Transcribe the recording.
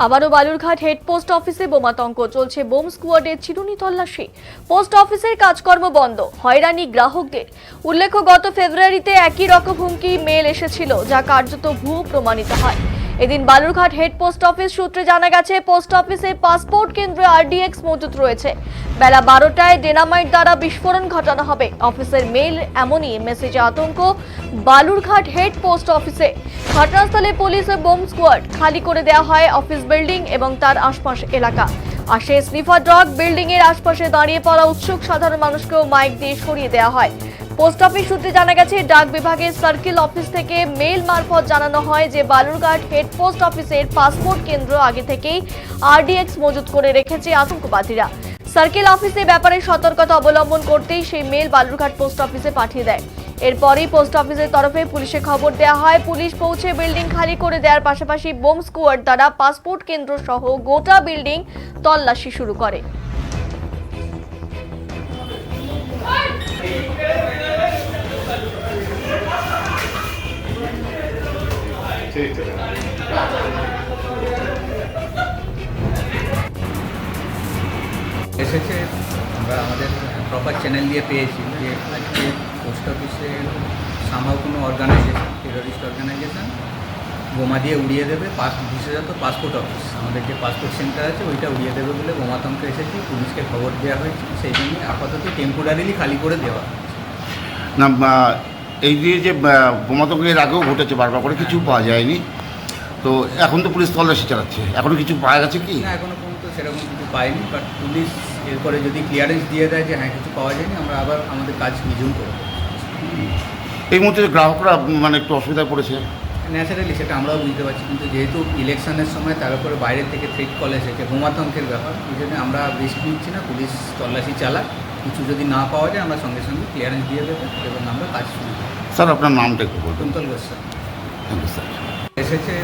আবারও Balurghat head post অফিসে বোমাতঙ্ক, চলছে বোম স্কোয়াডের চিরুনি তল্লাশি। পোস্ট অফিসের কাজকর্ম বন্ধ, হয়রানি গ্রাহকদের। উল্লেখ্য, গত ফেব্রুয়ারিতে একই রকম হুমকি মেল এসেছিল, যা কার্যত ভুয়ো প্রমাণিত হয়। এদিন বালুরঘাট হেড পোস্ট অফিস সূত্রে জানা গেছে, পোস্ট অফিসে পাসপোর্ট কেন্দ্রে আরডিএক্স মজুত রয়েছে। বেলা 12টায় ডিনামাইট দ্বারা বিস্ফোরণ ঘটানো হবে। অফিসের মেল এমনই মেসেজে আতঙ্ক বালুরঘাট হেড পোস্ট অফিসে। ঘটনাস্থলে পুলিশ ও বোম স্কোয়াড, খালি করে দেওয়া হয় অফিস বিল্ডিং এবং তার আশপাশ এলাকা। আসে স্নিফার ডগ। বিল্ডিং এর আশপাশে দাঁড়িয়ে পড়া উৎসুক সাধারণ মানুষকেও মাইক দিয়ে সরিয়ে দেওয়া হয়। পোস্ট অফিস সূত্রে জানা গেছে, ডাক বিভাগের সার্কেল অফিস থেকে মেল মারফত জানানো হয় যে বালুরঘাট হেড পোস্ট অফিসের পাসপোর্ট কেন্দ্র আগে থেকেই আরডিএক্স মজুত করে রেখেছে আতঙ্কবাদীরা। সার্কেল অফিসে ব্যাপারে সতর্কতা অবলম্বন করতেই সেই মেল বালুরঘাট পোস্ট অফিসে পাঠিয়ে দেয়। এরপরই পোস্ট অফিসের তরফে পুলিশে খবর দেওয়া হয়। পুলিশ পৌঁছে বিল্ডিং খালি করে দেওয়ার পাশাপাশি বোম স্কোয়াড দ্বারা পাসপোর্ট কেন্দ্র সহ গোটা বিল্ডিং তল্লাশি শুরু করে। এসেছে, আমরা আমাদের প্রপার চ্যানেল দিয়ে পেয়েছি যে আজকে পোস্ট অফিসে সামাও কোনো অর্গানাইজেশন, টেররিস্ট অর্গানাইজেশন বোমা দিয়ে উড়িয়ে দেবে বিশেষত পাসপোর্ট অফিস, আমাদের যে পাসপোর্ট সেন্টার আছে ওইটা উড়িয়ে দেবে বলে বোমাতঙ্ক এসেছি। পুলিশকে খবর দেওয়া হয়েছে, সেই জন্য আপাতত টেম্পোরারিলি খালি করে দেওয়া না। এই যে বোমাতঙ্ক এর আগেও ঘটেছে, বারবার করে কিছু পাওয়া যায়নি, তো এখন তো পুলিশ তল্লাশি চালাচ্ছে, এখনো কিছু পাওয়া গেছে কি? না, এখনো পর্যন্ত সেরকম কিছু পাইনি, বাট পুলিশ এরপরে যদি ক্লিয়ারেন্স দিয়ে দেয় যে হ্যাঁ কিছু পাওয়া যায়নি, আমরা আবার আমাদের কাজ রিজিউম করব। এই মুহূর্তে গ্রাহকরা একটু অসুবিধায় পড়েছে। ন্যাচারালি সেটা আমরাও বুঝতে পারছি, কিন্তু যেহেতু ইলেকশনের সময় তার উপরে বাইরের থেকে থ্রেট কল এসেছে, বোমাতঙ্কের ব্যাপার, এই জন্য আমরা রিস্ক নিচ্ছি না। পুলিশ তল্লাশি চালাক, কিছু যদি না পাওয়া যায় আমরা সঙ্গে সঙ্গে ক্লিয়ারেন্স দিয়ে দেবো এবং আমরা কাজ শুরু করব। স্যার, আপনার নামটা একটু বলুন। Kuntal Goswami. Thank you sir. এসেছে